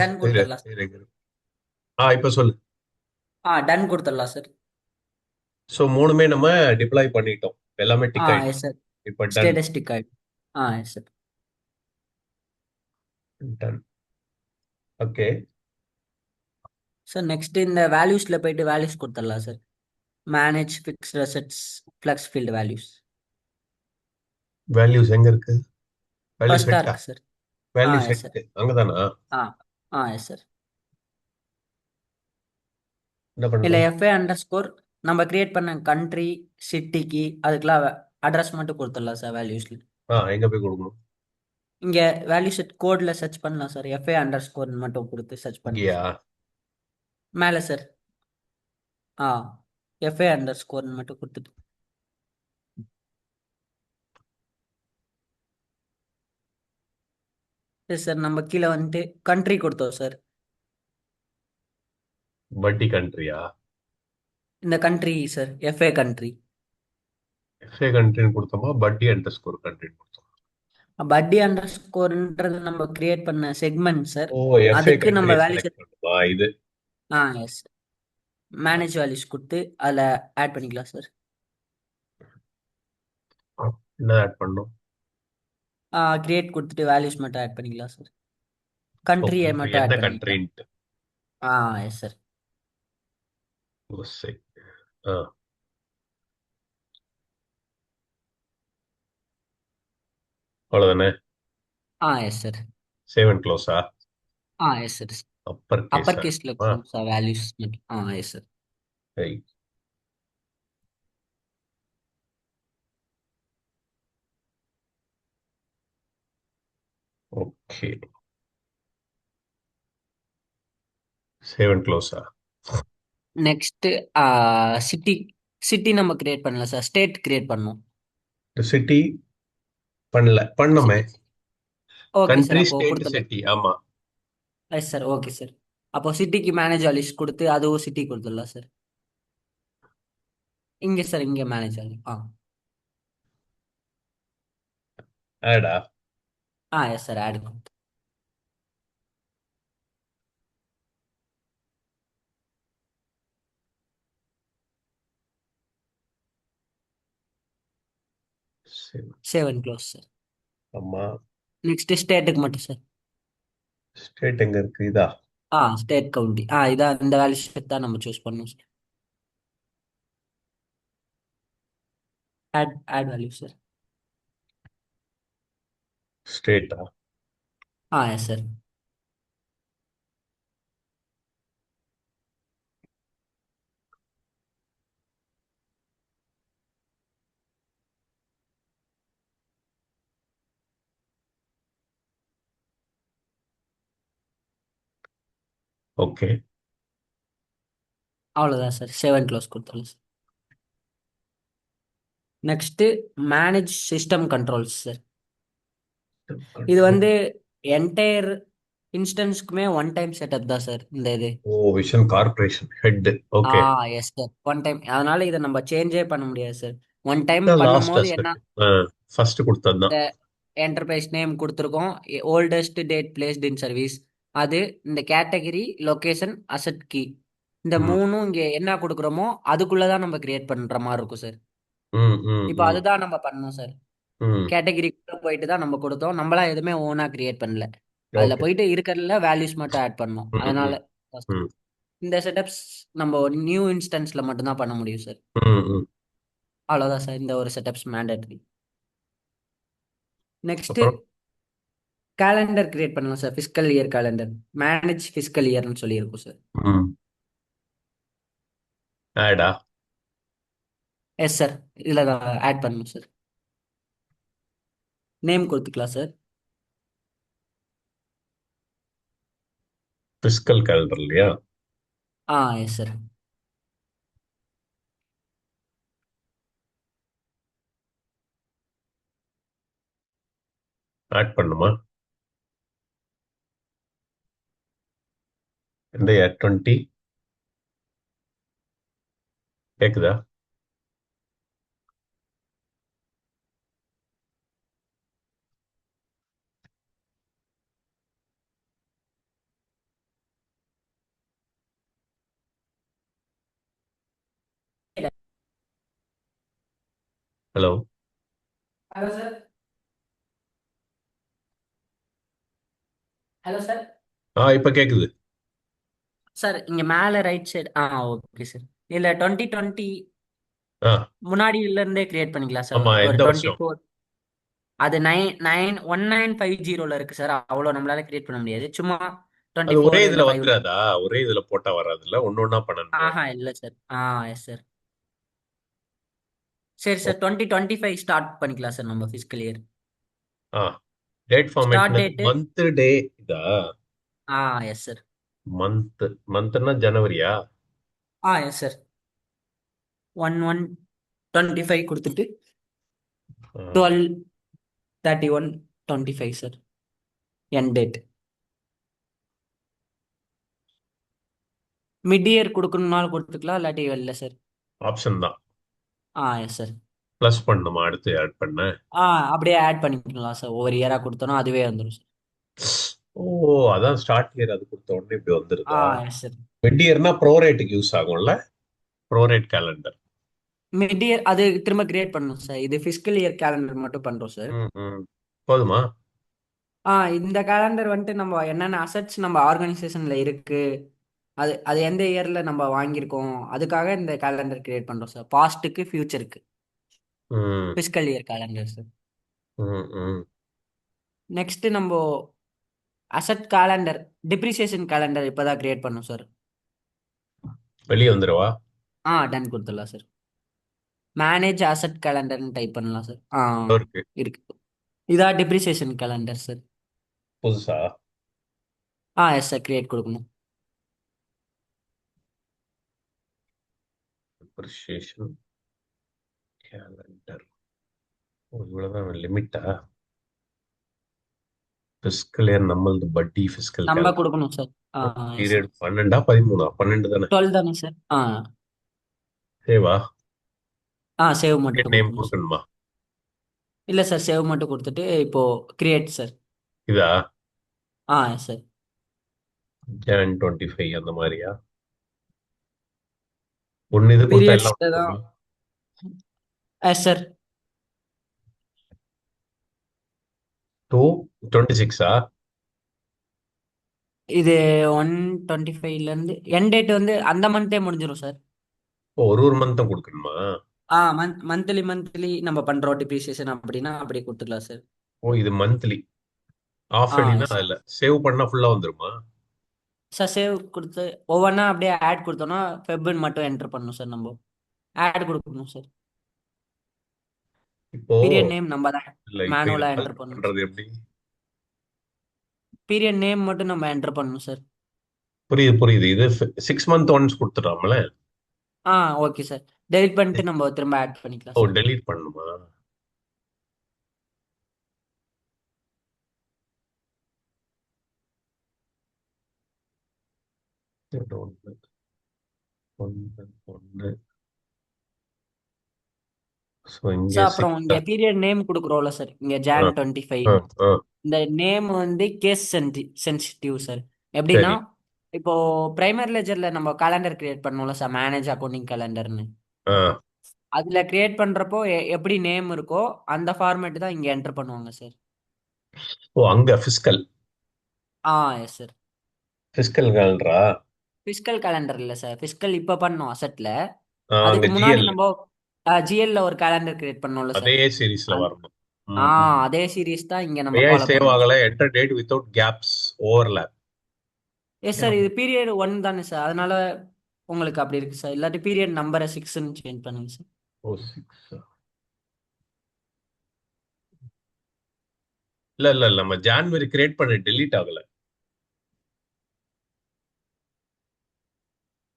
Ton இரு கொடுத்துடலாம். இரு இரு. இப்ப சொல்லு. டன் கொடுத்துடலாம் சார். ஸோ மூணுமே நம்ம டிப்ளாய் பண்ணிட்டோம். எல்லாமே டிக் எஸ் ஆயிடுச்சு. சார். இப்ப டன். ஸ்டேட்டஸ் டிக் ஆயிடும். Yes sir. Done. Okay. Sir next இந்த வேல்யூஸ்ல போயிட்டு வேல்யூஸ் கொடுத்துடலாம் sir. Manage fixed assets flex field values. Values எங்க இருக்கு? வேல்யூ ஃபர்ஸ்டா செட்டா? இருக்கு sir. Value yes sir. Set அங்கதானா? ஆ எஸ் சார். என்ன இல்ல பண்ணணும்? எஃப்ஏ அண்டர் ஸ்கோர் நம்ம கிரியேட் பண்ண கண்ட்ரி சிட்டிக்கு அதுக்கெல்லாம் அட்ரஸ் மட்டும் கொடுத்துடலாம் சார் வேல்யூஸ்ல. எங்க போய் கொடுக்கணும்? இங்க வேல்யூ செட் கோட்ல சர்ச் பண்ணலாம் சார். எஃப்ஏ அண்டர் ஸ்கோர் மட்டும் கொடுத்து சர்ச் பண்ணுங்க இங்கயா? சார். மேலே சார். ஆ எஃப்ஏ அண்டர் ஸ்கோர்னு மட்டும் கொடுத்துட்டு. Yes sir. நம்ம கீழே வந்துட்டு கண்ட்ரி கொடுத்தோம் சார். வட்டி கண்ட்ரியா? இந்த country sir FA country. FA கண்ட்ரின்னு கொடுத்தோமா, பட்டி அண்டர் ஸ்கோர் கண்ட்ரின்னு கொடுத்தோமா? பட்டி அண்டர் ஸ்கோர்ன்றது நம்ம கிரியேட் பண்ண செக்மெண்ட் சார். ஓ, எஃப்ஏ அதுக்கு நம்ம கண்ட்ரியை வேல்யூ செலக்ட் செட். பண்ணுமா இது? எஸ். மேனேஜ் வேல்யூஸ் கொடுத்து அதில் ஆட் பண்ணிக்கலாம் சார். என்ன ஆட் பண்ணும்? கிரியேட் கொடுத்துட்டு வேல்யூஸ் மட்டும் ஆட் பண்ணிக்கலாம் சார். ஓகே, கண்ட்ரியை இப்போ மட்டும் என்ன ஆட் பண்ணிக்கலாம். கண்ட்ரின்ட்டு? S sir. ஓ சரி. ஆ அவ்வளோதானே? Yes sir. சேவ் அண்ட் க்ளோஸா? Yes sir. அப்பர் அப்பர் கேஸா? கேஸ்ல ஆ சார் வேல்யூஸ் மட்டும். Yes sir. சரி. ஓகே, சேவ் அண்ட் க்ளோஸா? Next city. சிட்டி நம்ம கிரியேட் பண்ணல சார். ஸ்டேட் கிரியேட் பண்ணோம். சிட்டி பண்ணல, பண்ணோமே. Okay sir. கண்ட்ரி அப்போ ஸ்டேட் கொடுத்துடலாம். சிட்டி, ஆமா. Yes sir. Okay sir. அப்போ சிட்டிக்கு மேனேஜர் லிஸ்ட் கொடுத்து அதுவும் சிட்டி கொடுத்துடலாம் சார். இங்கே சார் இங்கே மேனேஜர். ஆடா. Yes sir. ஆட் கொடுத்து. சரி. Save and close sir. ஆமா. நெக்ஸ்ட் ஸ்டேட்டுக்கு மட்டும் சார். ஸ்டேட் எங்க இருக்கு? இதா? State county. இதான் இந்த வேல்யூ செட் தான் நம்ம சூஸ் பண்ணணும் சார். Add value sir. ஸ்டேட்டா? Yes sir. ஓகே. அவ்வளோதான் சார். சேவ் அண்ட் க்ளோஸ் கொடுத்துடலாம் sir. Next manage system controls sir. இது வந்து என்டையர் இன்ஸ்டன்ஸ்க்குமே ஒன் டைம் செட்டப் தான் சார் இந்த இது. ஓ, vision corporation head. Okay. Yes sir. One time. அதனால இதை நம்ம சேஞ்சே பண்ண முடியாது சார். ஒன் டைம் இதான் லாஸ்ட் பண்ணும்போது என்ன. அஸ்பெக்ட். ஃபர்ஸ்ட் கொடுத்தது இந்த தான். என்டர்பிரைஸ் நேம் கொடுத்துருக்கோம். ஓல்டஸ்ட் டேட் பிளேஸ்ட் இன் சர்வீஸ். அது இந்த கேட்டகரி லொகேஷன் அசட் கீ. இந்த ம் மூணும் இங்கே என்ன கொடுக்குறோமோ அதுக்குள்ளே தான் நம்ம கிரியேட் பண்ணுற மாதிரி இருக்கும் சார். ம் ம் இப்போ ம் அதுதான் நம்ம பண்ணோம் சார். ம். கேட்டகரிக்குள்ள போயிட்டு தான் நம்ம கொடுத்தோம். நம்மளா எதுவுமே ஓனா கிரியேட் பண்ணல. அதுல ஓகே. போயிட்டு இருக்கிறதுல வேல்யூஸ் மட்டும் ஆட் பண்ணோம். ம் அதனால ம் first ம் இந்த செட்டப்ஸ் நம்ம நியூ இன்ஸ்டன்ஸ்ல மட்டும் தான் பண்ண முடியும் சார். ம் ம். அவ்வளோதான் சார். இந்த ஒரு செட்டப்ஸ் மேண்டேட்டரி. நெக்ஸ்ட் அப்புறம் கேலண்டர் கிரியேட் பண்ணலாம் sir. Fiscal year calendar. Manage fiscal இயர்னு சொல்லியிருக்கோம் சார். ம் ஆடா? Yes sir. இதில் தான் ஆட் பண்ணணும் சார். நேம் கொடுத்துக்கலாம் சார். பிஸ்கல் கேலண்டர் இல்லையா? Yes sir. ஆட் பண்ணுமா? இந்த இயர் 20 கேக்குதா? Hello. Hello sir. Hello sir. இப்ப கேக்குது. சார் இங்க மேல ரைட் சைடு ஓகே சார். இல்ல 2020 ஆ முன்னாடில இருந்தே கிரியேட் பண்ணிக்கலாம் சார். ஆமா, ஒரு எந்த டுவெண்ட்டி வருஷம்? ஃபோர் அது 1950 இருக்கு சார். அவ்வளோ நம்மளால கிரியேட் பண்ண முடியாது. சும்மா அது டுவெண்ட்டி ஒரே ஃபோர் இதுல இல்லை ஃபைவ். வந்துடாதா? ஒரே இதுல போட்டா வராதுல்ல, ஒண்ணு ஒண்ணா பண்ணணுமோ? இல்லை சார். Yes sir. சரி சார், 2025 ஸ்டார்ட் பண்ணிக்கலாம் சார் நம்ம ஃபிசிக்கல் இயர். ஆ டேட் ஸ்டார்ட் ஃபார்மேட்னது டேட்டு. மந்த் டே இதா? Yes sir. மந்த்னா ஜனவரியா? Yes sir. 1/1/25 கொடுத்துட்டு ஆ, 12/31/25 sir end date. Mid year கொடுக்கணும்னாலும் கொடுத்துக்கலாம், இல்லாட்டி இல்லை சார். ஆப்ஷன் தான். Yes sir. ப்ளஸ் பண்ணுமா அடுத்து ஆட் பண்ண? அப்படியே ஆட் பண்ணிக்கலாம் சார். ஒவ்வொரு இயரா கொடுத்தோன்னா அதுவே வந்துடும் சார். ஓ, அதான் ஸ்டார்ட் இயர் அது கொடுத்த உடனே இப்படி வந்துருதா? Yes sir. மிட் இயர்னா ப்ரோரேட்டுக்கு யூஸ் ஆகும்ல, ப்ரோரேட் கேலண்டர். மிட் இயர் அது திரும்ப கிரியேட் பண்ணணும் சார். இது ஃபிசிக்கல் இயர் கேலண்டர் மட்டும் பண்றோம் சார். ம் ம். போதுமா? இந்த கேலண்டர் வந்துட்டு நம்ம என்னென்ன அசட்ஸ் நம்ம ஆர்கனைசேஷன்ல இருக்கு, அது அது எந்த இயர்ல நம்ம வாங்கியிருக்கோம், அதுக்காக இந்த கேலண்டர் கிரியேட் பண்றோம் சார். பாஸ்ட்டுக்கு ஃபியூச்சருக்கு ம் ஃபிசிக்கல் இயர் கேலண்டர் சார். ம் ம். நெக்ஸ்ட் நம்ம அசட் கேலண்டர், டிப்ரிசியேஷன் கேலண்டர் இப்போதான் கிரியேட் பண்ணோம் சார். வெளியே வந்துருவா? டன் கொடுத்துடலாம் சார். மேனேஜ் அசட் கேலண்டர்னு டைப் பண்ணலாம் சார். இருக்கு. இருக்கு. இதான் டிப்ரிசியேஷன் கேலண்டர் சார். புதுசா? எஸ் சார், கிரியேட் கொடுக்கணும். Appreciation calendar. ஓ, இவ்வளவுதான் லிமிட்டா? ஃபிஸ்கல் இயர் நம்மளது பட்டி ஃபிஸ்கல் நம்ம கேலண்டர். கொடுக்கணும் சார். Yes sir. பீரியட் 12 13? 12 தானே? 12 தானே சார். சேவா? சேவ் மட்டும் நேம் கொடுக்கணும் சார். கொடுக்கணுமா? இல்லை சார், சேவ் மட்டும் கொடுத்துட்டு இப்போ கிரியேட் சார். இதா? Yes sir. ஜான் 25 அந்த மாதிரியா? ஒன்னு இது கொடுத்தா எல்லாம் பீரியட்ஸ்ல தான். வந்துருமா? Yes sir. 2/26? இது 1/25லேருந்து என் டேட் வந்து அந்த மந்த்தே முடிஞ்சிடும் சார். ஓ, ஒரு மந்த் கொடுக்கணுமா? மந்த்லி மந்த்லி நம்ம பண்றோம் டிப்ரிசியேஷன் அப்படின்னா அப்படியே கொடுத்துக்கலாம் சார். ஓ, இது மந்த்லி. ஆஃப் எலினா எஸ் சார். இல்ல, சேவ் பண்ணா ஃபுல்லா வந்துருமா? சார் சேவ் கொடுத்து ஒவ்வொன்றா அப்படியே ஆட் கொடுத்தோம்னா ஃபெப்னு மட்டும் என்டர் பண்ணணும் சார். நம்ம ஆட் கொடுக்கணும் சார். இப்போ பீரியட் நேம் நம்ம தான் இல்ல, இப்போ இது மேனுவலாக என்டர் கால்குலேட் பண்ணணும் சார். பண்றது எப்படி? பீரியட் நேம் மட்டும் நம்ம என்டர் பண்ணணும் சார். புரியுது புரியுது. இது 6 மந்த் ஒன்ஸ் கொடுத்துடலாம்ல? Okay sir. டெலிட் பண்ணிட்டு நம்ம திரும்ப ஆட் பண்ணிக்கலாம் ஓ, சார். டெலீட் பண்ணுமா? ஒன்று ஒன்று ஒன்று. ஸோ இங்கே சார் அப்புறம் இங்க 6. பீரியட் நேம் கொடுக்குறோம்ல சார், இங்க ஆ Jan 25. ஆ ஆ. இந்த நேம் வந்து கேஸ் சென்சிட்டிவ் சார். எப்படின்னா சரி. இப்போ பிரைமரி லெஜர்ல நம்ம கேலண்டர் கிரியேட் பண்ணோம்ல சார், மேனேஜ் அக்கௌண்டிங் கேலண்டர்னு. ஆ. அதுல கிரியேட் பண்றப்போ எப்படி நேம் இருக்கோ அந்த ஃபார்மேட் தான் இங்க என்டர் பண்ணுவாங்க சார். ஓ, அங்க ஃபிஸ்கல். Yes sir. ஃபிஸ்கல் கேலண்டரா? பிசிக்கல் கேலண்டர் இல்ல சார், பிசிக்கல் இப்ப பண்ணோம் அசெட்ல. அங்க அதுக்கு முன்னாடி ஜிஎல். நம்ம ஜிஎல்ல ஒரு கேலண்டர் கிரியேட் பண்ணோம்ல அதே சார். சீரீஸ்ல அந்- வரணும். ம் ம். அதே சீரிஸ் தான் இங்க நம்ம ஏஐ ஃபாலோ சேவ் பண்ணணும் ஆகல, sir. Enter date without gaps overlap. Yes sir, இது பீரியட் 1 தானே சார், அதனால உங்களுக்கு அப்படி இருக்கு சார். இல்லாட்டி பீரியட் நம்பரை 6ன்னு சேஞ்ச் பண்ணுங்க சார். ஓ, 6. இல்ல இல்ல இல்ல, நம்ம ஜான்வரி கிரியேட் பண்ணி டெலீட் ஆகல.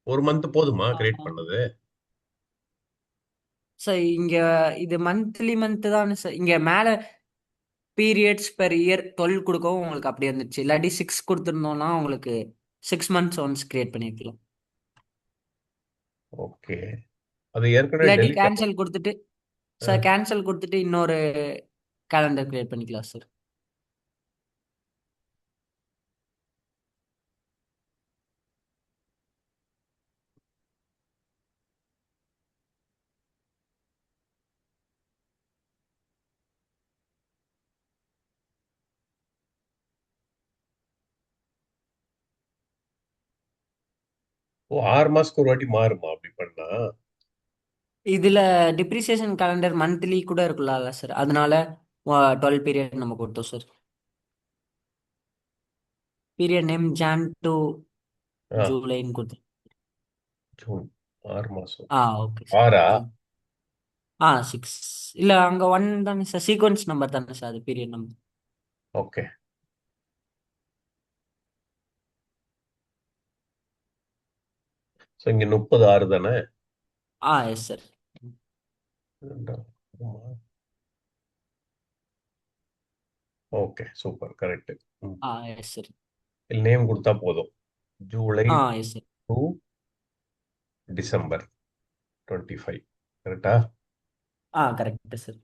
ஒரு மந்த் போதுமா கிரியேட் பண்ணது? சார் இங்க இது மந்த்லி மந்த் தானே சார். இங்க மேல பீரியட்ஸ் பெர் இயர் 12 கொடுக்கவும் உங்களுக்கு அப்படி இருந்துச்சு. இல்லாட்டி 6 கொடுத்துருந்தோம்னா உங்களுக்கு 6 months ஒன்ஸ் கிரியேட் பண்ணிருக்கலாம். ஓகே. அது ஏற்கனவே இல்லாட்டி டெலீட் ஆகும். கேன்சல் கொடுத்துட்டு சார், கேன்சல் கொடுத்துட்டு இன்னொரு கேலண்டர் கிரியேட் பண்ணிக்கலாம் சார். ஓ 6 மாசத்துக்கு ஒரு வாட்டி மாறுமா அப்படி பண்ணா? இதுல டிப்ரிசியேஷன் கேலண்டர் மந்த்லி கூட இருக்குல்ல சார், அதனால 12 பீரியட் நம்ம கொடுத்தோம் sir. Period name Jan to ஆ, ஜூலைன்னு கொடுத்தோம். ஜூன். 6 மாசம். Okay sir. ஆறா? ஜூன். 6. இல்ல அங்க 1 தானே சார், சீக்வன்ஸ் நம்பர் தானே சார் அது, பீரியட் நம்பர். ஓகே. ஸோ இங்க 30/6 தானே? Yes sir. Okay, super, correct. Yes sir. Name கொடுத்தா போதும். July yes sir. To December 25. கரெக்டா? Correct sir.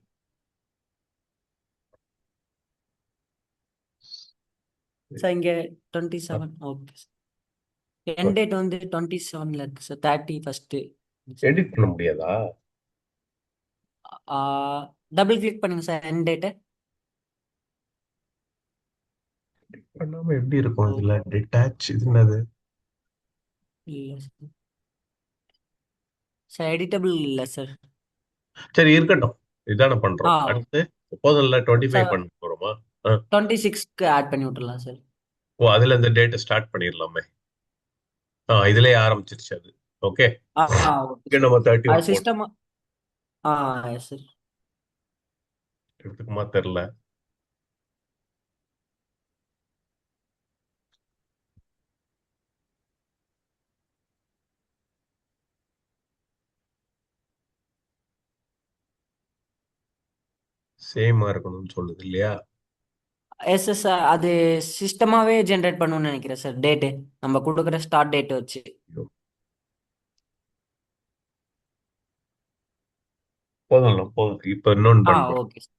சார் இங்க 27. Okay sir. என் டேட் வந்து 27ல இருக்கு சார், 31. எடிட் பண்ண முடியாதா? டபுள் கிளிக் பண்ணுங்க சார் என் டேட்டு. பண்ணாம எப்படி இருக்கும் ஓ, இதுல? டிட்டாச் இது என்னது? இல்ல சார். சார் எடிட்டபிள் இல்ல சார். சரி, இருக்கட்டும். இதான பண்றோம் ஓகே அடுத்து. போதும்ல, 25 சார். பண்ண போறோமா? ஆ. 26க்கு ஆட் பண்ணி விட்டுறலாம் சார். ஓ, அதுல இந்த டேட்டை ஸ்டார்ட் பண்ணிடலாமே. இதுலயே ஆரம்பிச்சிருச்சு அது. ஓகே. ஓகே இங்க சார். நம்ம 31 அது போட்டோம். சிஸ்டம். Yes sir. எடுத்துக்குமா தெரியல. சேமா இருக்கணும்னு சொல்லுது இல்லையா? எஸ் எஸ் சார், அது சிஸ்டமாவே ஜென்ரேட் பண்ணணும்னு நினைக்கிறேன் சார், டேட்டு நம்ம கொடுக்குற ஸ்டார்ட் டேட் வச்சு. ஐயோ, போதும்ல, போதும். இப்ப இன்னொன்னு பண்றோம். Okay sir.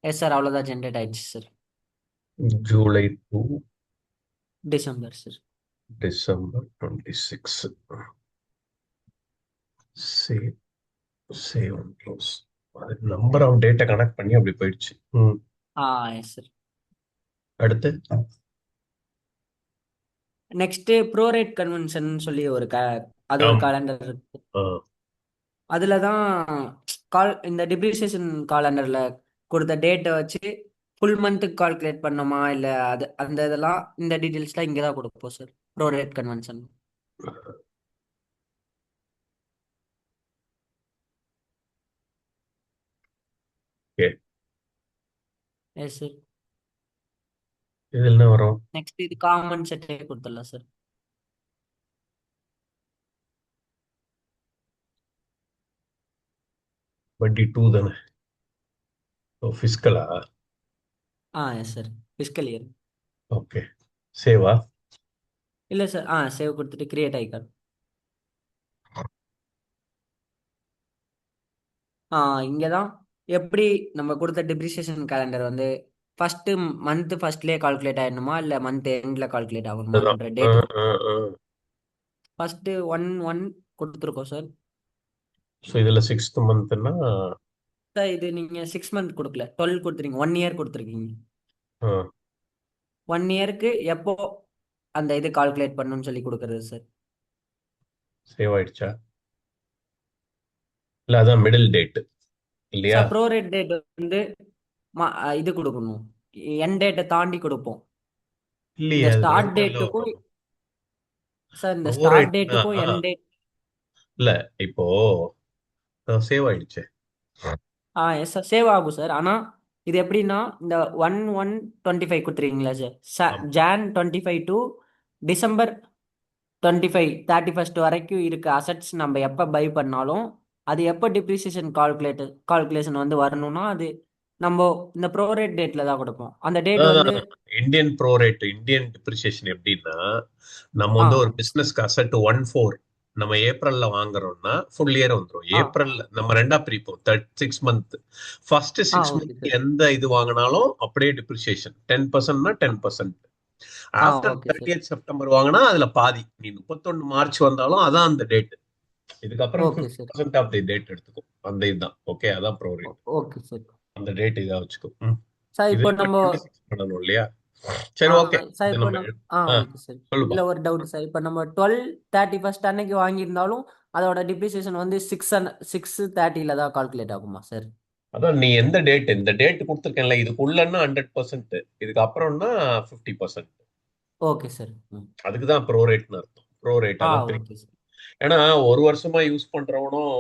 எஸ் சார், அவ்வளோதான் ஜென்ரேட் ஆயிடுச்சு sir. July to December sir. December 26. Save. Save and close. அது நம்பர் ஆஃப் டேட்டா கனெக்ட் பண்ணி அப்படி போயிடுச்சு. Yes sir. அடுத்து. நெக்ஸ்ட் ப்ரோரேட் கன்வென்ஷன் சொல்லி அது ஒரு ஆமா. காலண்டர் இருக்கு. ஆ, அதில் தான் இந்த டிப்ரிசியேஷன் காலண்டரில் கொடுத்த டேட்டை வச்சு ஃபுல் மந்த்துக்கு கால்குலேட் பண்ணோமா இல்லை அது அந்த இதெல்லாம் இந்த டீட்டெயில்ஸ்லாம் இங்கே தான் கொடுப்போம் sir, prorate convention. Okay. Yes sir. இது என்ன வரும்? நெக்ஸ்ட் இது காமன் செட்டே கொடுத்துடலாம் சார். வட்டி 2 தானே? ஃபிஸ்கலா? Yes sir. Fiscal year. Okay. சேவா? இல்லை சார், சேவ் கொடுத்துட்டு கிரியேட் ஐக்கான். இங்கே தான் எப்படி நம்ம கொடுத்த டிப்ரிசியேஷன் கேலண்டர் வந்து ஃபர்ஸ்ட் மந்த் ஃபர்ஸ்ட்லேயே கால்குலேட் ஆயிடணுமா இல்லை மந்த் எண்டில் கால்குலேட் அதுதான். ஆகணுமான்ற டேட். ஆ. ஃபர்ஸ்ட் 1/1 கொடுத்துருக்கோம் சார். ஸோ இதுல 6th மந்த்னா? சார் இது நீங்கள் 6 மந்த் கொடுக்கல, 12 கொடுத்துருக்கீங்க, 1 இயர் கொடுத்துருக்கீங்க. ஆ. 1 இயருக்கு எப்போ அந்த இது கால்குலேட் பண்ணணும்னு சொல்லி கொடுக்குறது சார். சேவ் ஆயிடுச்சா? இல்ல, அதான் மிடில் டேட் இல்லையா? சார் ப்ரோரேட் டேட் வந்து இது கொடுக்கணும், என் டேட்டை தாண்டி கொடுப்போம். இல்லையே, இந்த அது ஸ்டார்ட் ரெண்டுல டேட்டுக்கும் வரும். சார், இந்த ஸ்டார்ட் ப்ரோரேட்னா டேட்டுக்கும் என் டேட். இல்ல, இப்போ சேவ் ஆயிடுச்சு. எஸ் சார், சேவ் ஆகும் சார். ஆனால் இது எப்படின்னா இந்த 1/1/25 கொடுத்துருக்கீங்களா சார், ஆமா. ஜான் 25 டு டிசம்பர் 25 31 வரைக்கும் இருக்க அசட்ஸ் நம்ம எப்போ பை பண்ணாலும் அது எப்போ டிப்ரிசியேஷன் கால்குலேஷன் வந்து வரணும்னா அது நம்ம இந்த ப்ரோரேட் டேட்டில் தான் கொடுப்போம். அந்த டேட் வந்து அதான் இந்தியன் ப்ரோரேட், இந்தியன் டிப்ரிசியேஷன் எப்படின்னா, நம்ம ஆ வந்து ஒரு பிசினஸ்க்கு அசட் 1/4 நம்ம ஏப்ரல்ல வாங்குறோம்னா ஃபுல் இயர் வந்துரும். ஆ ஏப்ரல் நம்ம ரெண்டா பிரிப்போம். 6 month. First six okay month sir. எந்த இது வாங்கினாலும் அப்படியே டிப்ரிசியேஷன் 10%னா 10%. After okay sir. 30th September வாங்கினா அதுல பாதி. நீ 31 மார்ச் வந்தாலும் அதான் அந்த டேட். இதுக்கப்புறம் okay sir. 50% of the date எடுத்துக்கும். அந்த இதுதான். ஓகே, அதான் ப்ரோரேட். Okay sir. அந்த டேட் இதா வச்சுக்கும். சார் இது இப்போ நம்ம 26 பண்ணணும் இல்லையா? சரி, ஓகே. சார் இது இப்போ நம்ம நம் ஆ ஓகே சார். சொல்லுப்பா. இதில் ஒரு டவுட் சார். இப்போ நம்ம 12/31 அன்னைக்கு வாங்கியிருந்தாலும் அதோட டிப்ரிசியேஷன் வந்து 6/30 தான் கால்குலேட் ஆகுமா சார்? அதான் நீ எந்த டேட் இந்த டேட் கொடுத்துருக்கேன்ல, இதுக்குள்ளன்னா 100%, இதுக்கு அப்புறம்னா 50%. Okay sir. ம். அதுக்கு தான் ப்ரோ ரேட்னு அர்த்தம். ப்ரோ ரேட் அதான் ஓகே சார். ஏன்னா ஒரு வருஷமா யூஸ் பண்றவனும்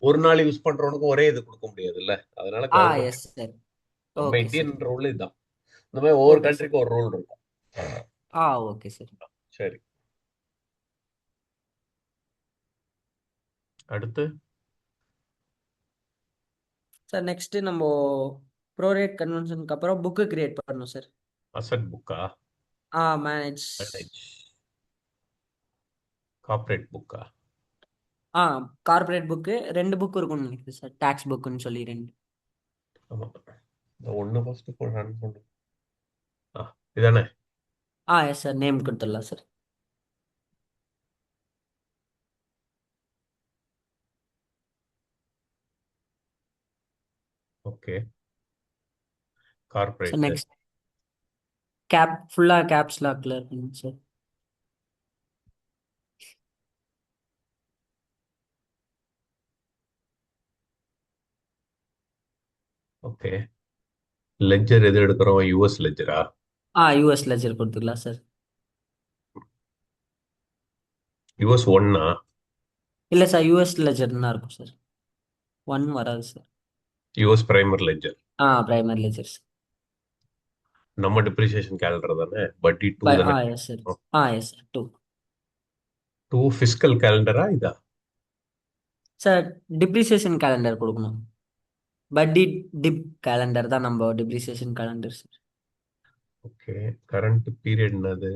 ஒரு நாள் யூஸ் பண்றவனுக்கும் ஒரே இது கொடுக்க முடியாதுல்ல. அதனால கவர்மெண்ட் எஸ் சார். நம்ம ஓகே சார். இந்தியன் ரூல் இதுதான். இந்த மாதிரி ஒவ்வொரு ஓகே சார். கண்ட்ரிக்கு ஒரு ரூல் இருக்கும். Okay sir. சரி, அடுத்து சார் நெக்ஸ்ட் நம்ம ப்ரோரேட் கன்வென்ஷனுக்கு அப்புறம் புக்கு கிரியேட் பண்ணணும் சார். அசட் புக்கா, மேனேஜ். மேனேஜ், கார்ப்பரேட் புக்கா? ஆ கார்ப்பரேட் புக்கு 2 புக் இருக்கும்னு நினைக்கிறேன் சார். டாக்ஸ் புக்குன்னு சொல்லி 2. ஆமா, இந்த ஒண்ணு ஃபர்ஸ்ட் ரன் பண்ணு. ஆ, இதானே? S sir. நேம் கொடுத்துடலாம் sir. Okay, sir corporate. Next ஃபுல்லாக கேப்ஸ் லாக்ல இருக்குங்க சார். ஓகே, லெட்ஜர் எது எடுக்கிறோம்? யூஎஸ் லெட்ஜரா? யூஎஸ் லெஜர் கொடுத்துக்கலாம் சார். யூஎஸ் ஒன்னா? இல்லை சார், யூஎஸ் லெஜர் தான் இருக்கும் சார். 1 வராது sir. US primer ledger. Primary ledger sir. நம்ம டிப்ரிசியேஷன் கேலண்டர் தானே, பட்டி டூ தானே? Yes sir. Yes sir. 2 two fiscal கேலண்டரா இதா? சார். டிப்ரிசியேஷன் கேலண்டர் கொடுக்கணும். பட்டி டிப் கேலண்டர் தான் நம்ம depreciation calendar sir. Okay, current period என்னது?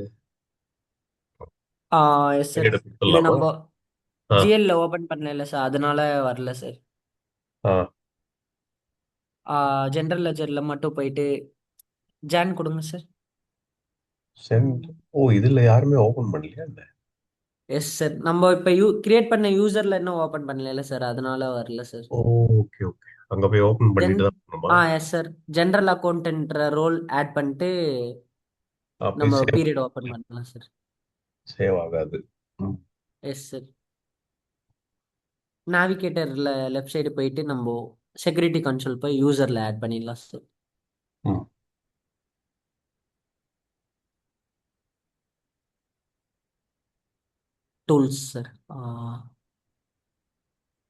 Yes sir. பீரியட் இது கொடுத்துடலாமா? நம்ம ஆ, ஜிஎல்ல ஓபன் பண்ணல சார், அதனால வரல சார். ஆ, ஜென்ரல் லெஜர்ல மட்டும் போயிட்டு ஜான் கொடுங்க சார். சென்ட். ஓ, இதுல யாருமே ஓபன் பண்ணலையா என்ன? S sir. நம்ம இப்போ கிரியேட் பண்ண யூசர்ல இன்னும் ஓபன் பண்ணல சார், அதனால வரல சார். ஓ, ஓகே ஓகே, அங்க போய் ஓபன் ஜென் பண்ணிட்டு தான் பண்ணணுமா? Yes sir. ஜென்ரல் அக்கௌண்ட்ன்ற ரோல் ஆட் பண்ணிட்டு போய் நம்ம சேவ். பீரியட் ஓபன் பண்ணலாம் சார். சேவ் ஆகாது. ம், எஸ் சார். நேவிகேட்டர்ல லெஃப்ட் சைடு போயிட்டு நம்ம செக்யூரிட்டி கன்சோல் போய் யூசர்ல ஆட் பண்ணிடலாம் சார். ம். Tools sir.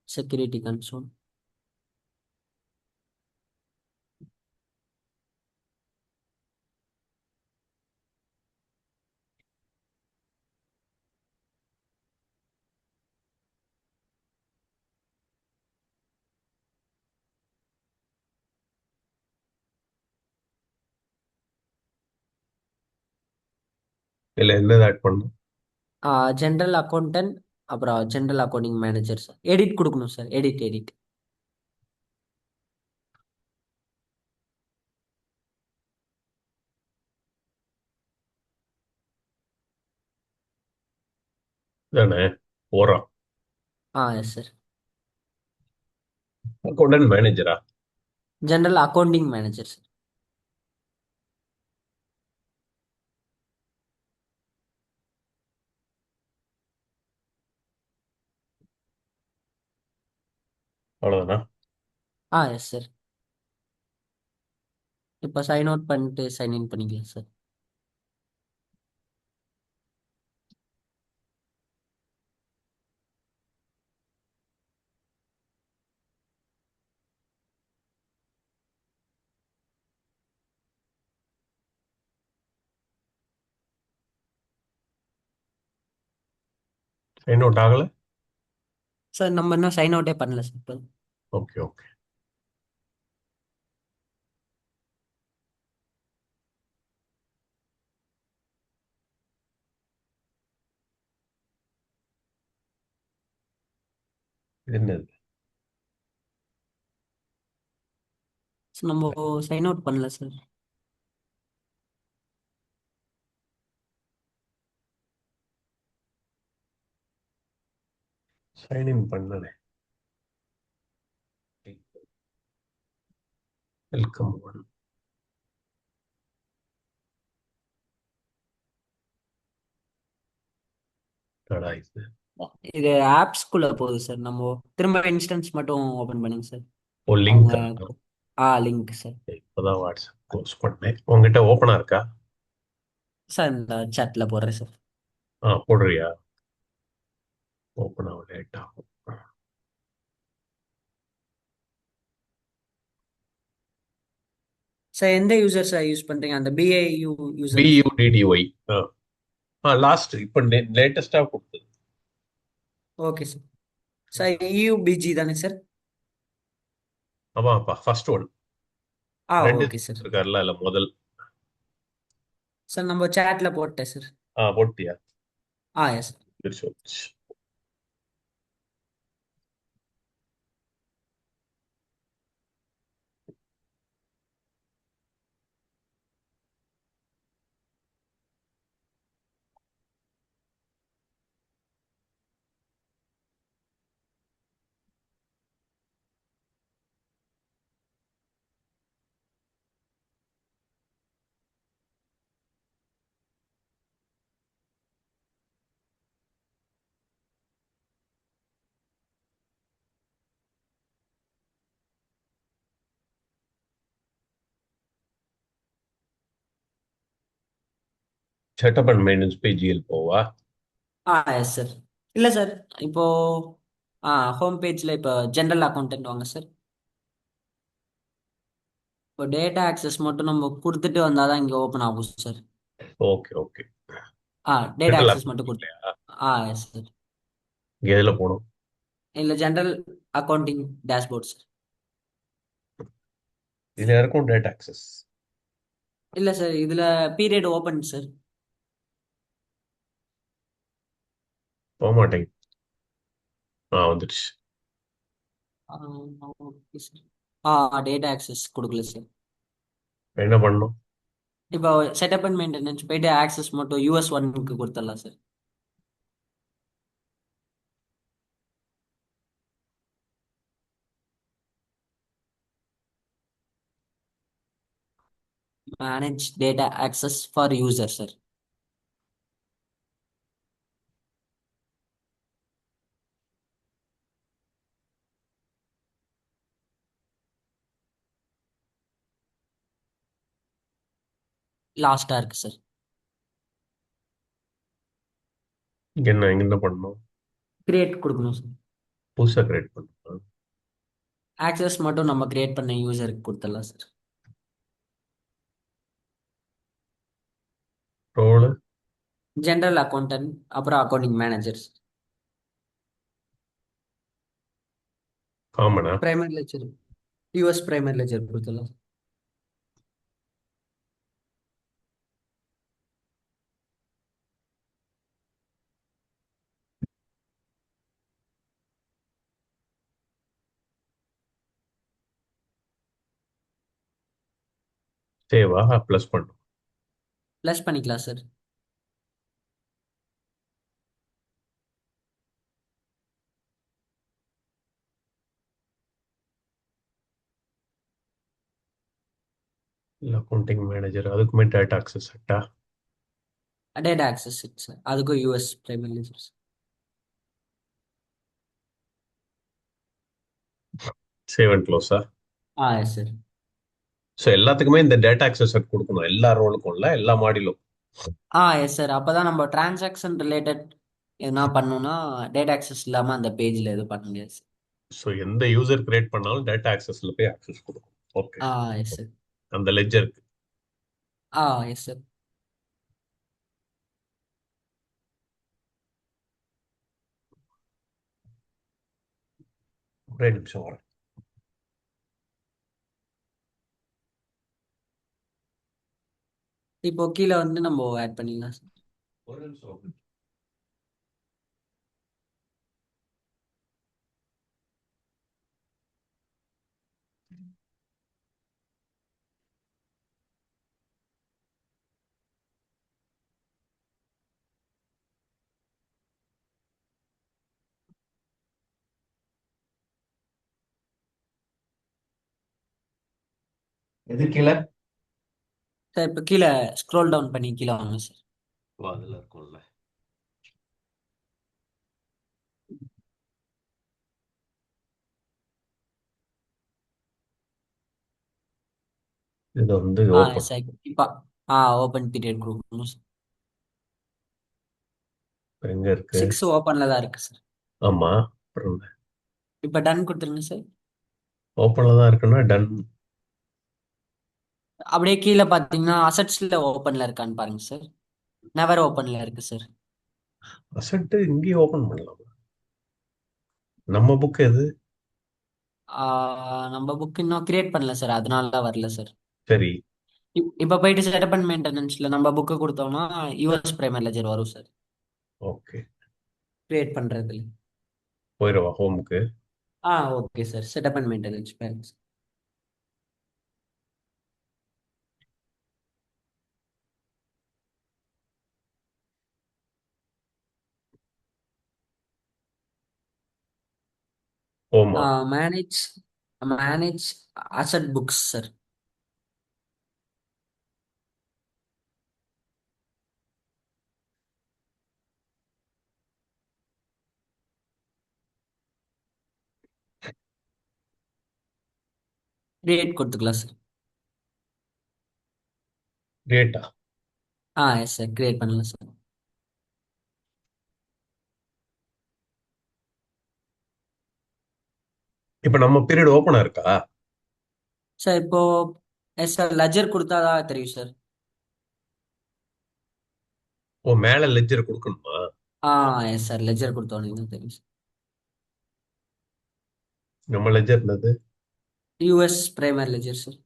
Security console. இல்ல என்னது ஆட் பண்ணும்? ஜென்ரல் அக்கௌண்டன்ட், அப்புறம் general accounting manager sir. Edit கொடுக்கணும் சார். எடிட். தானே? ஓரா? Yes sir. அக்கௌண்டன்ட் மேனேஜரா? General accounting manager sir. அவ்வளவுதானா? Yes sir. இப்போ சைன் அவுட் பண்ணிட்டு சைன் இன் பண்ணிக்கலாம் சார். சைன் அவுட் ஆகல? சார் நம்ம இன்னும் சைன் அவுட்டே பண்ணல சார் இப்போ. Okay okay. இது என்னது? நம்ம சைன் அவுட் பண்ணல சார். சைன் இன் பண்ணனே. Welcome one. என்னடா இது? இது ஆப்ஸ்குள்ள போகுது சார். நம்ம திரும்ப இன்ஸ்டன்ஸ் மட்டும் ஓபன் பண்ணுங்க சார். ஓ, அவங்க லிங்க். Link sir. இப்போதான் வாட்ஸ்அப் க்ளோஸ் பண்ணேன். உங்ககிட்ட ஓப்பனா இருக்கா? சார் இந்த chatல போடுறேன் சார். போடுறியா? ஓப்பன் ஆக லேட் ஆகும். சார் எந்த யூசர் சார் யூஸ் பண்றீங்க? அந்த பிஏயு யூசரா சார்? BUDDY. லாஸ்ட் இப்போ லேட்டஸ்டா கொடுத்தது. Okay sir. சார் யூபிஜி தானே சார்? ஆமாப்பா, ஃபர்ஸ்ட் ஒன். ரெண்டு ஓகே சார். இருக்காருல்ல, இல்ல முதல். சார் நம்ம chatல போட்டேன் சார். போட்டியா? Yes. Tiruchi. Setup and maintenance பேஜிஎல் போவா? Yes sir. இல்ல சார். இப்போ ஹோம் பேஜ்ல இப்போ ஜென்ரல் அக்கௌண்டன்ட் வாங்க சார். இப்போ டேட்டா ஆக்சஸ் மட்டும் நம்ம கொடுத்துட்டு வந்தாதான் இங்க ஓபன் ஆகும் sir. Okay okay. Data general access மட்டும் அக்கௌண்ட் கொடு. இல்லையா? Yes sir. இங்க எதுல போகணும்? இல்ல ஜென்ரல் அக்கௌண்டிங் டேஷ்போர்ட் சார். இதுல இருக்கும் டேட்டா ஆக்சஸ். இல்ல சார், இதுல பீரியட் ஓபன் சார். போக மாட்டேங்குது. வந்துடுச்சு. Okay sir. டேட்டா ஆக்சஸ் கொடுக்கல சார். என்ன பண்ணணும்? இப்போ செட்டப் அண்ட் மெயின்டெனன்ஸ் போயிட்டு ஆக்சஸ் மட்டும் US1க்கு கொடுத்துடலாம் sir. Manage data access for user sir. லாஸ்டா இருக்கு சார். இங்க என்ன பண்ணணும்? கிரியேட் கொடுக்கணும் சார். புதுசா கிரியேட் பண்ணணும். ஆக்சஸ் மட்டும் நம்ம கிரியேட் பண்ண யூசருக்கு கொடுத்துடலாம் சார். ரோல். ஜென்ரல் அக்கௌண்டன்ட் அப்புறம் அக்கௌண்டிங் மேனேஜர். காமனா? Primary ledger. US primary ledger கொடுத்துடலாம். சேவா ப்ளஸ் பண்ணும். ப்ளஸ் பண்ணிக்கலாம் சார். இல்ல அக்கௌண்டிங் மேனேஜர் அதுக்குமே டேட்டா ஆக்சஸ் செட்டா? டேட்டா ஆக்சஸ் சார், அதுக்கும் US primary ledger. Save and க்ளோஸா? Yes sir. ஸோ எல்லாத்துக்குமே இந்த டேட்டா ஆக்சஸ் செட் கொடுக்கணும், எல்லா ரோலுக்கும்ல, எல்லா மாடியிலும். Yes sir. அப்பதான் நம்ம டிரான்சாக்ஷன் ரிலேட்டட் எதுனா பண்ணோம்னா டேட்டா ஆக்சஸ் இல்லாம அந்த பேஜ்ல எதுவும் பண்ண முடியாது சார். ஸோ எந்த யூசர் கிரியேட் பண்ணாலும் டேட்டா ஆக்சஸ்ல போய் ஆக்சஸ் கொடுக்கும். ஓகே. Yes sir. அந்த லெட்ஜருக்கு. Yes sir. ஒரே நிமிஷம் வரேன். இப்போ கீழே வந்து நம்ம ஆட் பண்ணிடலாம் சார். ஒரு நிமிஷம். எது கீழே? சார் இப்போ கீழே ஸ்க்ரோல் டவுன் பண்ணி கீழே வாங்க சார். அதுல இருக்கும்ல. இதை வந்து ஓப்பன். சார் இப்போ ஓப்பன் பீரியட் கொடுக்கணும் சார். எங்க இருக்கு? 6 ஓப்பன்ல தான் இருக்கு சார். ஆமா. அப்புறம் இப்போ டன் கொடுத்துருங்க சார். ஓப்பன்ல தான் இருக்குன்னா டன். அப்படியே கீழே பார்த்தீங்கன்னா அசட்ஸ்ல ஓப்பன்ல இருக்கான்னு பாருங்க சார். நெவர் ஓப்பன்ல இருக்கு சார். அசெட் இங்கேயே ஓபன் பண்ணலாம். நம்ம புக் எது? நம்ம புக் இன்னும் கிரியேட் பண்ணல சார், அதனால தான் வரல சார். சரி. இப்போ போயிட்டு செட்டப் அண்ட் மெயின்டெனன்ஸ்ல நம்ம புக்கு கொடுத்தோம்னா யூஎஸ் பிரைமர் லெஜர் வரும் சார். ஓகே. கிரியேட் பண்றதுல. போயிடவா ஹோமுக்கு? Okay sir, setup and maintenance பாருங்க சார். ஹோமா? Manage manage asset books sir. Create கொடுத்துக்கலாம் sir. Data. Yes sir, create பண்ணலாம் சார். இப்ப நம்ம பீரியட் ஓப்பனா இருக்கா? சார் இப்போ எஸ் சார், லெஜர் கொடுத்தாதான் தெரியும் சார். ஓ, மேல லெட்ஜர் கொடுக்கணுமா? எஸ் சார், லெஜர் கொடுத்தோன்னே தான் தெரியும் சார். நம்ம லெட்ஜர் என்னது? US primer ledger sir.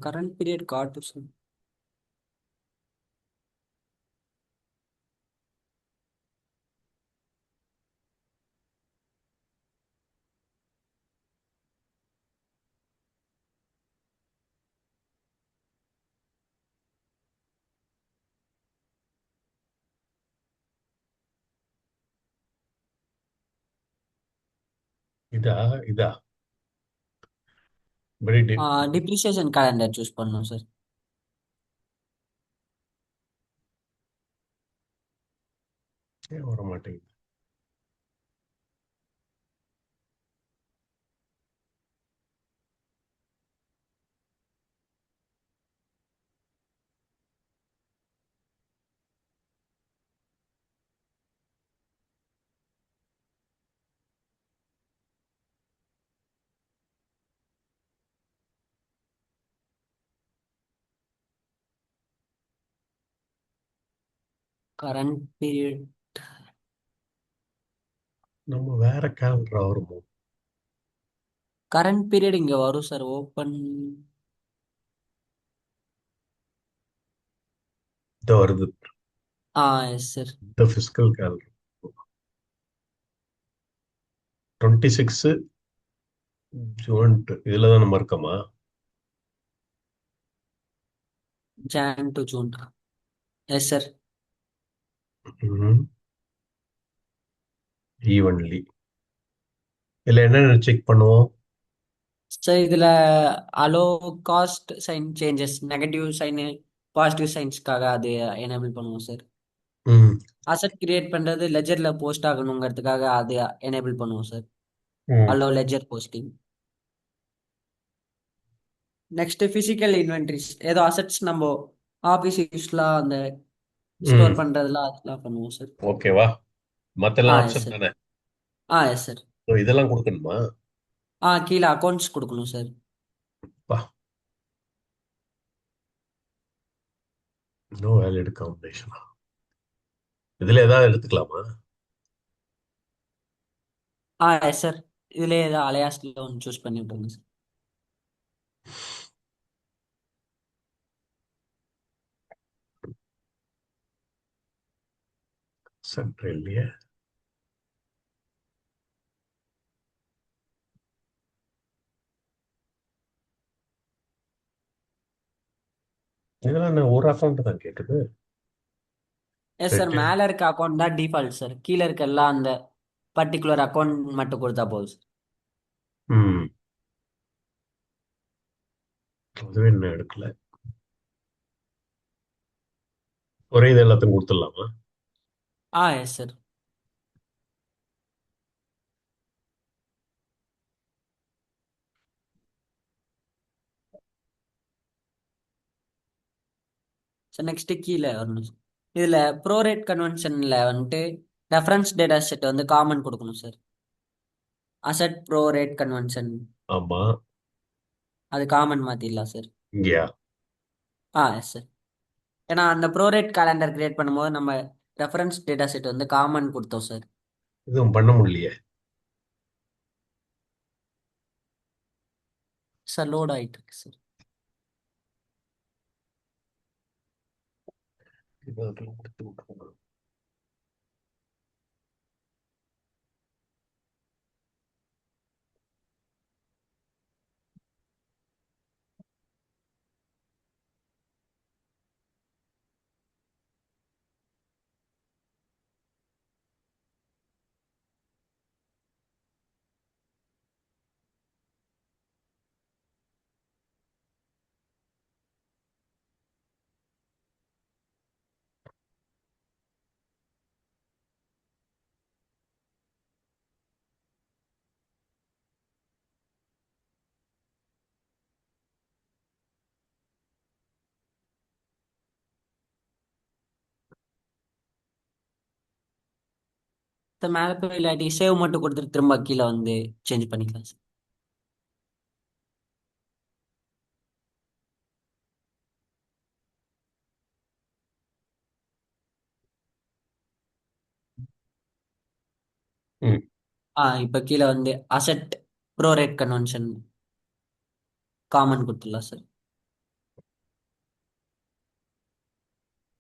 Current period காட்டும் சார். இதா? இதா? Very deep. Depreciation calendar choose பண்ணணும் சார். ஏன் வர மாட்டேங்குது? Current period. நம்ம வேற கேலண்டர் வருமோ? கரண்ட் பீரியட் இங்க வரும் சார், ஓப்பன். இந்த வருது. Yes sir. இந்த பிசிக்கல் கேலண்டர் 26 ஜூன் இதுல தான் நம்ம இருக்கோமா? Jan to June. Yes sir. Evenly. இதுல என்னென்ன செக் பண்ணுவோம்? சார் இதுல allow cost sign changes, negative sign positive சைன்ஸ்க்காக அது எனேபிள் பண்ணுவோம் சார். ம். அசெட் கிரியேட் பண்றது லெஜர்ல போஸ்ட் ஆகணுங்கிறதுக்காக அது எனேபிள் பண்ணுவோம் சார். ம். Allow ledger posting. Next physical inventories, ஏதோ அசெட்ஸ் நம்ம ஆஃபீஸ் யூஸ்லாம் அந்த ம். ஸ்டோர் பண்றதுலாம் அதெல்லாம் பண்ணுவோம் சார். ஓகேவா? மத்தெல்லாம் எஸ் ஆப்ஷன் சார். தானே? Yes sir. ஓ, இதெல்லாம் கொடுக்கணுமா? கீழே அக்கௌண்ட்ஸ் கொடுக்கணும் சார். பா. நோ வேலிட் காம்பினேஷனா? இதுல ஏதாவது எடுத்துக்கலாமா? Yes sir. இதுல ஏதோ அலையாஸ்ல ஒன்று சூஸ் பண்ணி விட்டுருங்க சார். சென்ட்ரல் இல்லையே. இதெல்லாம் என்ன ஒரு அக்கௌண்ட் தான் கேக்குது? Yes sir, return. மேல இருக்க அக்கௌண்ட் தான் டிஃபால்ட் சார். கீழே இருக்க எல்லாம் அந்த பர்டிகுலர் அக்கௌண்ட் மட்டும் கொடுத்தா போதும் சார். ம். அதுவே இன்னும் எடுக்கல. ஒரே இது எல்லாத்தையும் கொடுத்துடலாமா? S sir. ஸோ நெக்ஸ்ட் கீழே வரணும் சார். இதில் ப்ரோரேட் கன்வென்ஷனில் வந்துட்டு ரெஃபரன்ஸ் டேட்டா செட் வந்து காமன் கொடுக்கணும் சார். அசட் ப்ரோரேட் கன்வென்ஷன் ஆமா. அது காமன் மாற்றிடலாம் சார். இங்கயா? Yes sir. ஏன்னா அந்த ப்ரோரேட் கேலண்டர் கிரியேட் பண்ணும்போது நம்ம ரெஃபரன்ஸ் டேட்டா செட் வந்து காமன் கொடுத்தோம் சார். இதுவும் பண்ண முடியலையே. சார் லோட் ஆகிட்டு இருக்கு சார். இது அதுல கொடுத்து விட்டுருங்க. சார் மேலே போய் இல்லாட்டி சேவ் மட்டும் கொடுத்துட்டு திரும்ப கீழே வந்து சேஞ்ச் பண்ணிக்கலாம் சார். ம். இப்போ கீழே வந்து அசட் ப்ரோரேட் கன்வென்ஷன் காமன் கொடுத்துடலாம் சார்.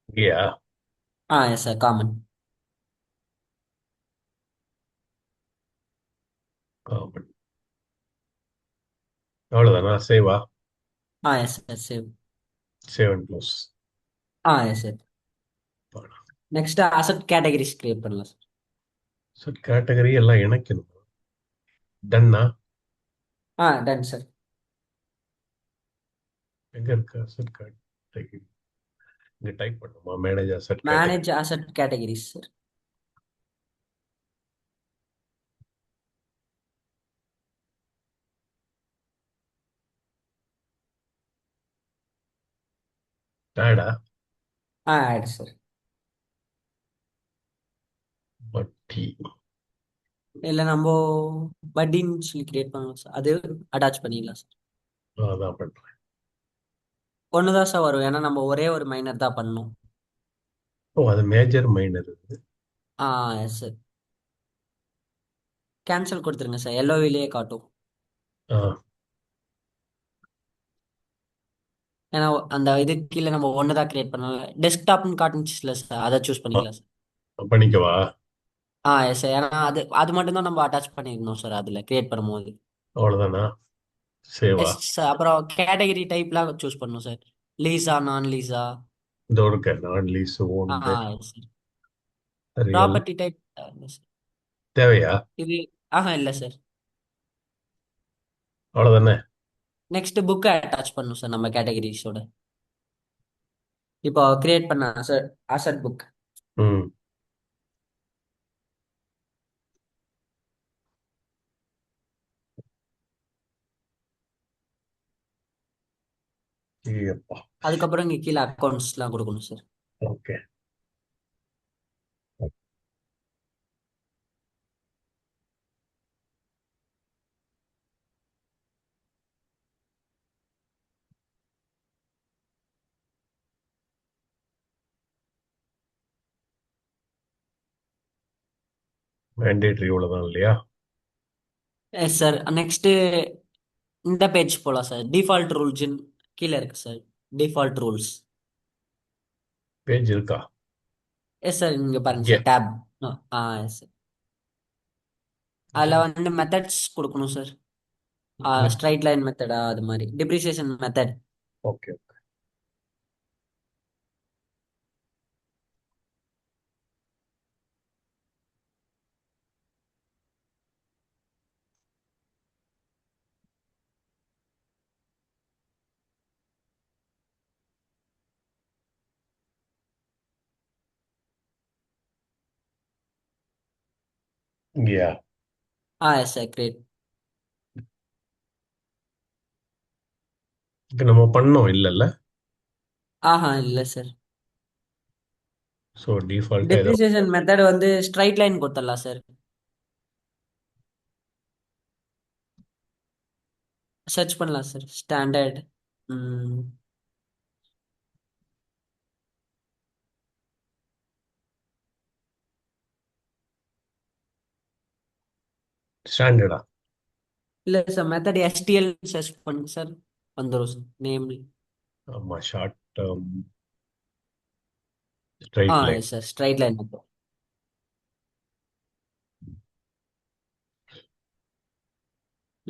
இங்கயா? Yes sir common. காமன். அவ்வளவுதானா? சேவா? Yes sir save. Save and close. Yes sir. Next asset categories create பண்ணலாம் சார். சார் கேட்டகரி எல்லாம் இணைக்கணும். டன்னா? Done sir. எங்க இருக்கு அசட் கேட்டகரி? இங்க டைப் பண்ணுமா? Manage asset category. Manage asset categories sir. ஆடா? Add sir. பட்டி. இல்லை நம்ம பட்டின்னு சொல்லி கிரியேட் பண்ணலாம் சார். அது அட்டாச் பண்ணிடலாம் சார். அதான் பண்றேன். ஒன்று தான் சார் வரும், ஏன்னா நம்ம ஒரே ஒரு மைனர் தான் பண்ணணும். ஓ, அது மேஜர் மைனர் இது. Yes sir. கேன்சல் கொடுத்துருங்க சார், எல்ஓவிலேயே காட்டும். ஆ, ஏன்னா அந்த இது கீழே நம்ம ஒன்று தான் கிரியேட் பண்ணலாம். டெஸ்க்டாப்னு காட்டுச்சுல சார், அதை சூஸ் ஆ, பண்ணிக்கலாம் சார். பண்ணிக்கவா? S sir. ஏன்னா அது அது மட்டும் தான் நம்ம அட்டாச் பண்ணியிருந்தோம் சார் அதில் கிரியேட் பண்ணும்போது. அவ்வளவுதானா? சேவா? Yes sir. அப்புறம் கேட்டகரி டைப்லாம் சூஸ் பண்ணணும் சார். லீஸா நான் லீஸா. இதோ இருக்க நான் lease owned yes sir. Real. Property type தேவையா? இது இல்லை சார். அவ்வளவுதானே? நெக்ஸ்ட் புக்கை அட்டாச் பண்ணணும் சார் நம்ம கேட்டகரிஸோட. இப்போ கிரியேட் பண்ண அசட் அசட் புக். ம். ஐயப்பா. அதுக்கப்புறம் இங்கே கீழே அக்கௌண்ட்ஸ்லாம் கொடுக்கணும் சார். ஓகே. மேண்டேட்ரி இவ்வளவுதான் இல்லையா? Yes sir. நெக்ஸ்ட்டு இந்த பேஜ் போகலாம் சார். டிஃபால்ட் ரூல்ஸ்ன்னு கீழே இருக்கு சார். Default rules. பேஜ் இருக்கா? எஸ் சார், இங்கே பாருங்க இங்க. Sir tab. Yes sir. அதில் வந்து மெத்தட்ஸ் கொடுக்கணும் சார். ஸ்ட்ரைட் லைன் மெத்தடா அது மாதிரி டிப்ரிசியேஷன் method. Okay. Yeah. Yes sir great. இது நம்ம பண்ணோம் இல்லல்ல? இல்லை சார். ஸோ டிஃபால்ட்டா ஏதோ. டெப்ரிசியேஷன் மெத்தட் வந்து ஸ்ட்ரைட் லைன் கொடுத்துடலாம் சார். சர்ச் பண்ணலாம் சார் ஸ்டாண்டர்ட். ம். ஸ்டாண்டர்டா? இல்லை சார் மெத்தட் எஸ்டிஎல் சர்ச் பண்ணுங்க சார், வந்துடும் சார் நேம். ஆமா, short term straight line. Yes sir straight line method.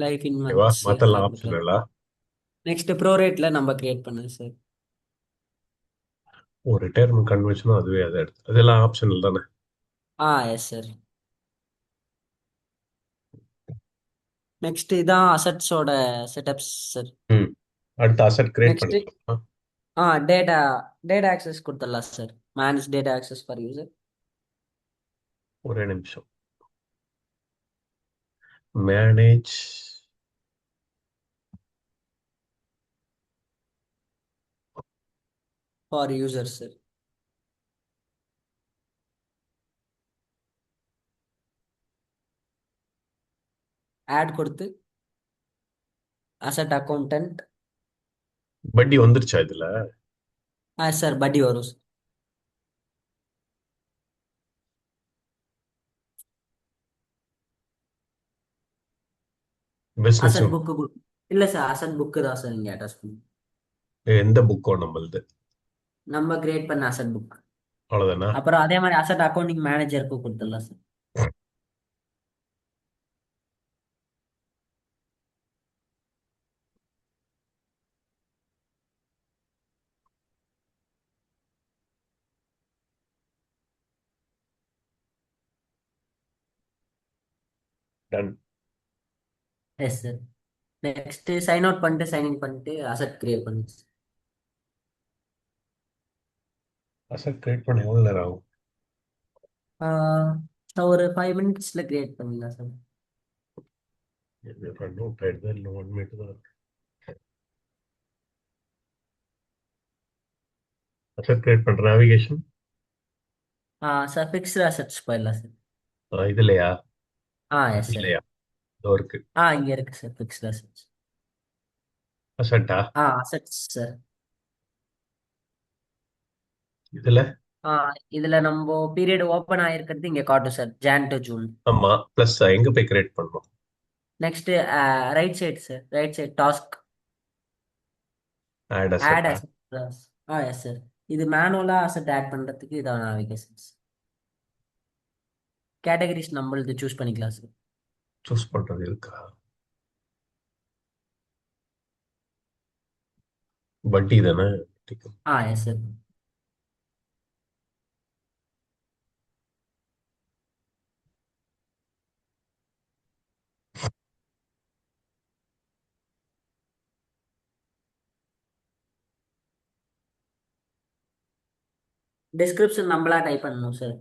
Life in ஓகேவா? மந்த்ஸ் மத்தெல்லாம் கேபிட்டல். ஆப்ஷனலா? நெக்ஸ்ட் ப்ரோ ரேட்ல நம்ம கிரியேட் பண்ணுங்க சார். ஒரு ரிட்டையர்மெண்ட் கன்வென்ஷனும் அதுவே அதை எடுத்து அதெல்லாம் ஆப்ஷனல் தானே? Yes sir. நெக்ஸ்ட் இதான் அசட்ஸோட செட்டப்ஸ் சார். ம். அடுத்து அசெட் கிரியேட் நெக்ஸ்ட் பண்ணிக்கலாமா? டேட்டா டேட்டா ஆக்சஸ் கொடுத்துடலாம் sir. Manage data access for user. ஒரே நிமிஷம். Manage. For user sir. Add கொடுத்து அசட் அக்கௌண்டன்ட். வட்டி வந்துருச்சா இதுல? சார் பட்டி வரும் சார். பிசினஸ். அசட் புக்கு இல்லை சார், அசட் புக்கு தான் சார் இங்கே அட்டாச் பண்ணி எந்த புக்கோ நம்மளுது? நம்ம கிரியேட் பண்ண அசட் புக். அவ்வளவுதானா? அப்புறம் அதே மாதிரி அசட் அக்கௌண்டிங் மேனேஜருக்கு கொடுத்துடலாம் sir. Done. Yes sir. Next sign out பண்ணிட்டு சைன் இன் பண்ணிட்டு அசட் கிரியேட் பண்ணுங்க சார். அசெட் கிரியேட் பண்ண எவ்வளவு நேரம் ஆகும்? ஒரு 5 மினிட்ஸ்ல கிரியேட் பண்ணிடலாம் சார். நோட் ஆயிடுது இல்லை 1 மினிட் தான் இருக்கு. அசெட் கிரியேட் பண்ற நேவிகேஷன். சார் ஃபிக்ஸ்டு அசட்ஸ் போயிடலாம் சார். இதுலயா? Yes sir. இல்லையா? இதோ இருக்கு. இங்க இருக்கு சார் ஃபிக்ஸ்டு அசட்ஸ். அசெட்டா? Assets sir. இதுல. ஆ இதுல நம்ம பீரியட் ஓபன் ஆயிருக்கிறது இங்க காட்டும் சார், ஜான் டு ஜூன். ஆமா, பிளஸ் எங்க போய் கிரியேட் பண்ணணும்? Next right side sir, right side task. Add add அசெட்டா? அசட். Yes sir. இது மேனுவலா அசட் ஆட் பண்றதுக்கு இதான நாவிகேஷன்ஸ். கேட்டகரிஸ் நம்மளுது சூஸ் பண்ணிக்கலாம் சார். சூஸ் பண்றது இருக்கா? வட்டி தானே? Yes sir. டிஸ்கிரிப்ஷன் நம்மளா டைப் பண்ணணும் சார்.